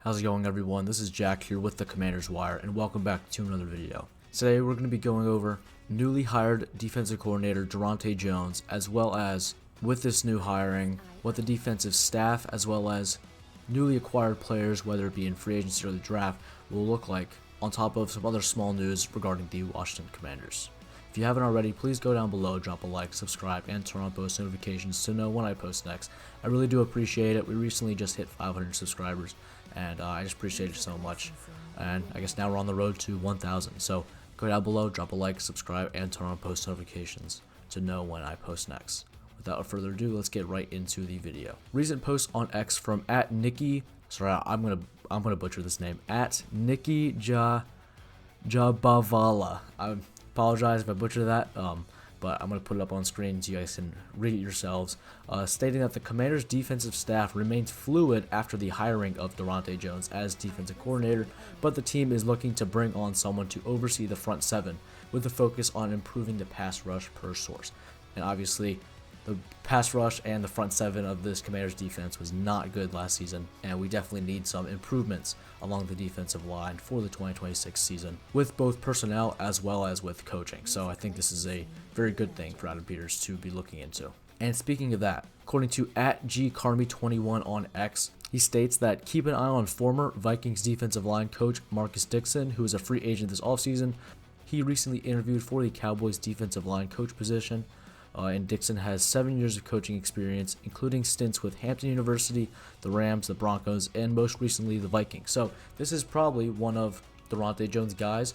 How's it going, everyone? This is Jack here with the Commander's Wire, and welcome back to another video. Today we're going to be going over newly hired defensive coordinator Darontae Jones, as well as, with this new hiring, what the defensive staff as well as newly acquired players, whether it be in free agency or the draft, will look like, on top of some other small news regarding the Washington Commanders. If you haven't already, please go down below, drop a like, subscribe, and turn on post notifications to know when I post next. I really do appreciate it. We recently just hit 500 subscribers, and I just appreciate it so much. And I guess now we're on the road to 1,000. So go down below, drop a like, subscribe, and turn on post notifications to know when I post next. Without further ado, let's get right into the video. Recent post on X from @Nikki. Sorry, I'm gonna butcher this name. @Nikki Jabavala. I apologize if I butcher that, but I'm going to put it up on screen so you guys can read it yourselves, stating that the Commanders' defensive staff remains fluid after the hiring of Darontae Jones as defensive coordinator, but the team is looking to bring on someone to oversee the front seven with a focus on improving the pass rush per source. And obviously, the pass rush and the front seven of this Commanders defense was not good last season, and we definitely need some improvements along the defensive line for the 2026 season with both personnel as well as with coaching. So I think this is a very good thing for Adam Peters to be looking into. And speaking of that, according to @GCarmy21 on X, he states that keep an eye on former Vikings defensive line coach Marcus Dixon, who is a free agent this offseason. He recently interviewed for the Cowboys defensive line coach position. And Dixon has 7 years of coaching experience, including stints with Hampton University, the Rams, the Broncos, and most recently the Vikings. So this is probably one of Darontae Jones' guys,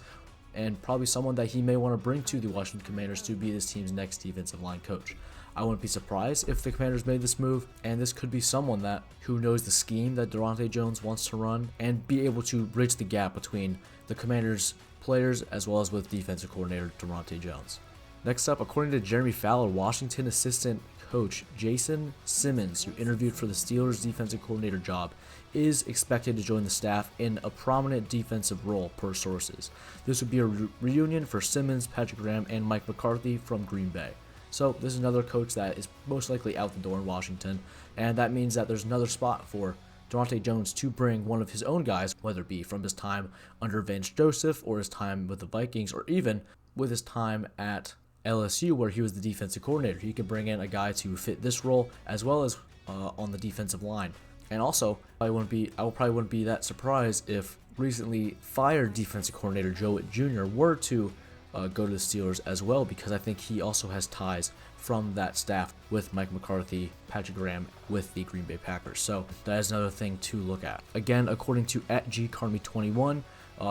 and probably someone that he may want to bring to the Washington Commanders to be this team's next defensive line coach. I wouldn't be surprised if the Commanders made this move, and this could be someone who knows the scheme that Darontae Jones wants to run and be able to bridge the gap between the Commanders' players as well as with defensive coordinator Darontae Jones. Next up, according to Jeremy Fowler, Washington assistant coach Jason Simmons, who interviewed for the Steelers defensive coordinator job, is expected to join the staff in a prominent defensive role per sources. This would be a reunion for Simmons, Patrick Graham, and Mike McCarthy from Green Bay. So this is another coach that is most likely out the door in Washington, and that means that there's another spot for Darontae Jones to bring one of his own guys, whether it be from his time under Vance Joseph or his time with the Vikings or even with his time at LSU where he was the defensive coordinator. He could bring in a guy to fit this role as well as on the defensive line. And also, I probably wouldn't be that surprised if recently fired defensive coordinator Joe Witt Jr. were to go to the Steelers as well, because I think he also has ties from that staff with Mike McCarthy, Patrick Graham with the Green Bay Packers. So that is another thing to look at. Again, according to @GCarmy21,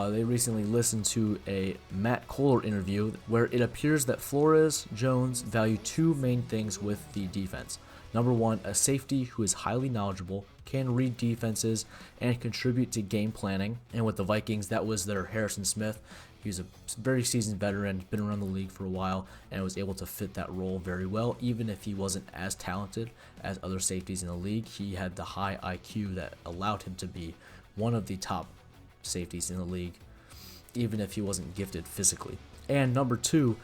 they recently listened to a Matt Kohler interview where it appears that Flores Jones value two main things with the defense. Number one, a safety who is highly knowledgeable, can read defenses, and contribute to game planning. And with the Vikings, that was their Harrison Smith. He's a very seasoned veteran, been around the league for a while, and was able to fit that role very well. Even if he wasn't as talented as other safeties in the league, he had the high IQ that allowed him to be one of the top safeties in the league, even if he wasn't gifted physically. And number two,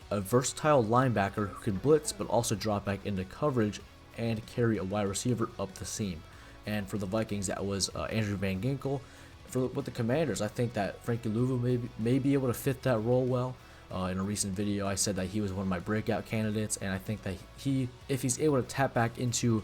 a versatile linebacker who can blitz but also drop back into coverage and carry a wide receiver up the seam. And for the Vikings, that was Andrew Van Ginkel. With the Commanders, I think that Frankie Louvu may be able to fit that role well. In a recent video, I said that he was one of my breakout candidates, and I think that if he's able to tap back into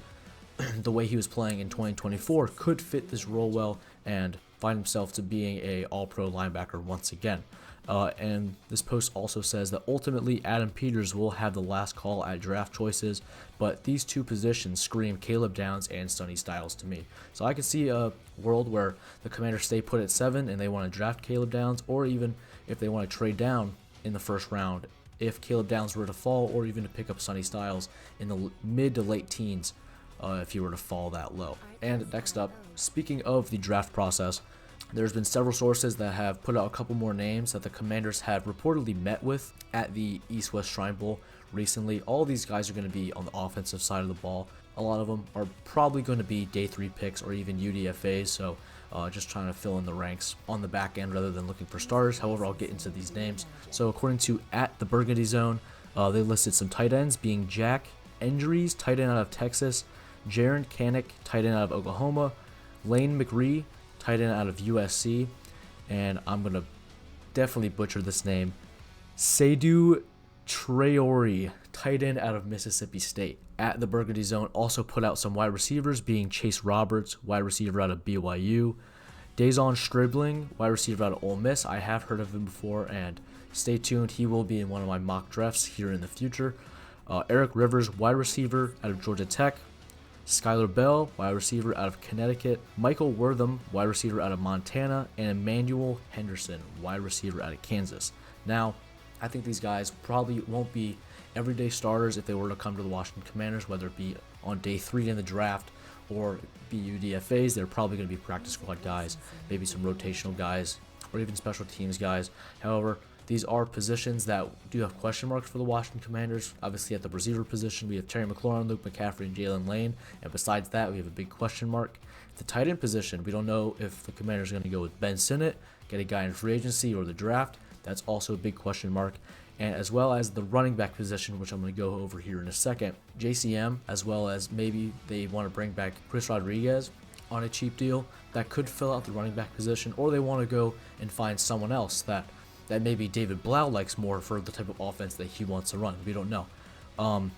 the way he was playing in 2024, could fit this role well and find himself to being a all-pro linebacker once again. And this post also says that ultimately Adam Peters will have the last call at draft choices, but these two positions scream Caleb Downs and Sonny Styles to me. So I could see a world where the Commanders stay put at 7 and they want to draft Caleb Downs, or even if they want to trade down in the first round, if Caleb Downs were to fall, or even to pick up Sonny Styles in the mid to late teens if he were to fall that low. And next up, speaking of the draft process, there's been several sources that have put out a couple more names that the Commanders have reportedly met with at the East-West Shrine Bowl recently. All these guys are going to be on the offensive side of the ball. A lot of them are probably going to be day 3 picks or even UDFAs, so just trying to fill in the ranks on the back end rather than looking for starters. However, I'll get into these names. So according to @TheBurgundyZone, they listed some tight ends being Jack Endries, tight end out of Texas, Jaron Kanik, tight end out of Oklahoma, Lane McRee, tight end out of USC, and I'm going to definitely butcher this name. Seydou Traore, tight end out of Mississippi State. At the Burgundy Zone, also put out some wide receivers, being Chase Roberts, wide receiver out of BYU. Dazon Stribling, wide receiver out of Ole Miss. I have heard of him before, and stay tuned. He will be in one of my mock drafts here in the future. Eric Rivers, wide receiver out of Georgia Tech. Skylar Bell, wide receiver out of Connecticut. Michael Wortham, wide receiver out of Montana. And Emmanuel Henderson, wide receiver out of Kansas. Now, I think these guys probably won't be everyday starters if they were to come to the Washington Commanders, whether it be on day 3 in the draft or be UDFAs. They're probably going to be practice squad guys, maybe some rotational guys, or even special teams guys. However, these are positions that do have question marks for the Washington Commanders. Obviously, at the receiver position, we have Terry McLaurin, Luke McCaffrey, and Jalen Lane. And besides that, we have a big question mark. The tight end position, we don't know if the Commanders are going to go with Ben Sinnott, get a guy in free agency, or the draft. That's also a big question mark. And as well as the running back position, which I'm going to go over here in a second. JCM, as well as maybe they want to bring back Chris Rodriguez on a cheap deal that could fill out the running back position, or they want to go and find someone else that maybe David Blau likes more for the type of offense that he wants to run. We don't know.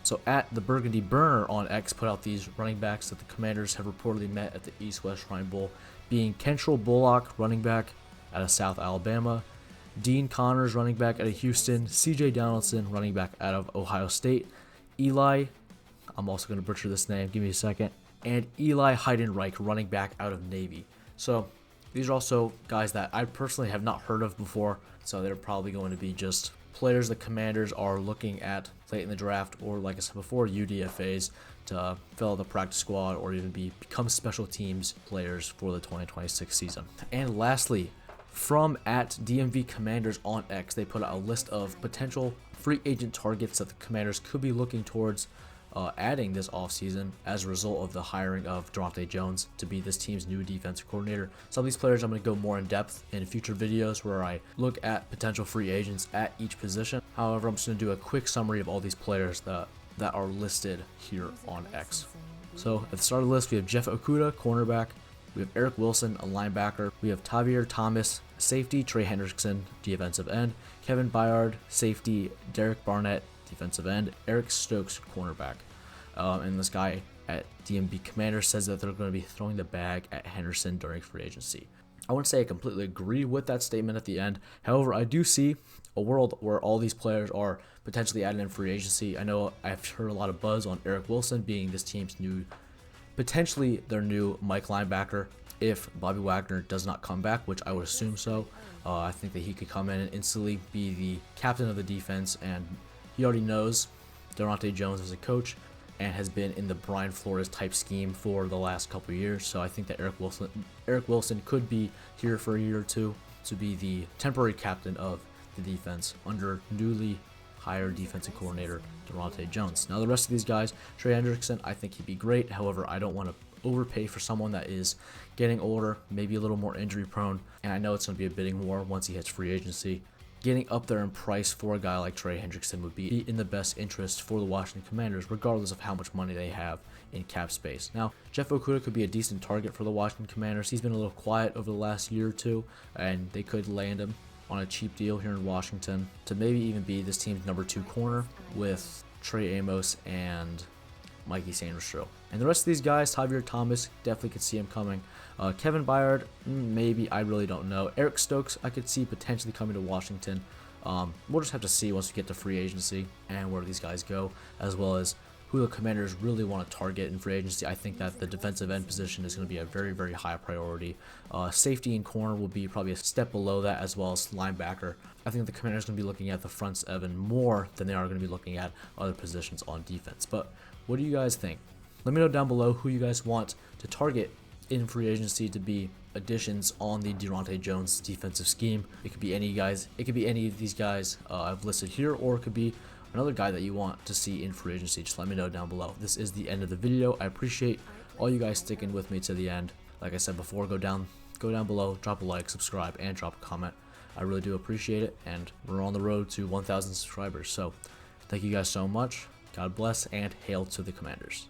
So at the Burgundy Burner on X put out these running backs that the Commanders have reportedly met at the East-West Shrine Bowl, being Kentrell Bullock, running back out of South Alabama, Dean Connors, running back out of Houston, CJ Donaldson, running back out of Ohio State, Eli, I'm also going to butcher this name, give me a second, and Eli Heidenreich, running back out of Navy. So these are also guys that I personally have not heard of before, so they're probably going to be just players the Commanders are looking at late in the draft, or like I said before, UDFAs to fill out the practice squad or even become special teams players for the 2026 season. And lastly, from at DMV Commanders on X, they put out a list of potential free agent targets that the Commanders could be looking towards adding this offseason as a result of the hiring of Darontae Jones to be this team's new defensive coordinator. Some of these players I'm going to go more in depth in future videos where I look at potential free agents at each position. However, I'm just going to do a quick summary of all these players that are listed here on X. So at the start of the list, we have Jeff Okudah, cornerback. We have Eric Wilson, a linebacker. We have Tavierre Thomas, safety. Trey Hendrickson, defensive end. Kevin Byard, safety. Derek Barnett, defensive end. Eric Stokes, cornerback. And this guy at DMB Commander says that they're going to be throwing the bag at Henderson during free agency. I wouldn't say I completely agree with that statement at the end. However, I do see a world where all these players are potentially added in free agency. I know I've heard a lot of buzz on Eric Wilson being this team's new, potentially their new Mike linebacker if Bobby Wagner does not come back, which I would assume so. I think that he could come in and instantly be the captain of the defense, and he already knows Darontae Jones as a coach and has been in the Brian Flores type scheme for the last couple of years. So I think that Eric Wilson could be here for a year or two to be the temporary captain of the defense under newly hired defensive coordinator Darontae Jones. Now the rest of these guys, Trey Hendrickson, I think he'd be great. However, I don't want to overpay for someone that is getting older, maybe a little more injury prone, and I know it's going to be a bidding war once he hits free agency. Getting up there in price for a guy like Trey Hendrickson would be in the best interest for the Washington Commanders, regardless of how much money they have in cap space. Now, Jeff Okudah could be a decent target for the Washington Commanders. He's been a little quiet over the last year or two, and they could land him on a cheap deal here in Washington to maybe even be this team's number 2 corner with Trey Amos and Mikey Sanders. And the rest of these guys, Tavierre Thomas, definitely could see him coming. Kevin Byard, maybe, I really don't know. Eric Stokes, I could see potentially coming to Washington. We'll just have to see once we get to free agency and where these guys go, as well as who the Commanders really want to target in free agency. I think that the defensive end position is going to be a very, very high priority. Safety and corner will be probably a step below that, as well as linebacker. I think the Commanders are going to be looking at the front seven more than they are going to be looking at other positions on defense. But what do you guys think? Let me know down below who you guys want to target in free agency to be additions on the Darontae Jones defensive scheme. It could be any guys. It could be any of these guys I've listed here, or it could be another guy that you want to see in free agency. Just let me know down below. This is the end of the video. I appreciate all you guys sticking with me to the end. Like I said before, go down below, drop a like, subscribe, and drop a comment. I really do appreciate it, and we're on the road to 1,000 subscribers. So thank you guys so much. God bless, and hail to the Commanders.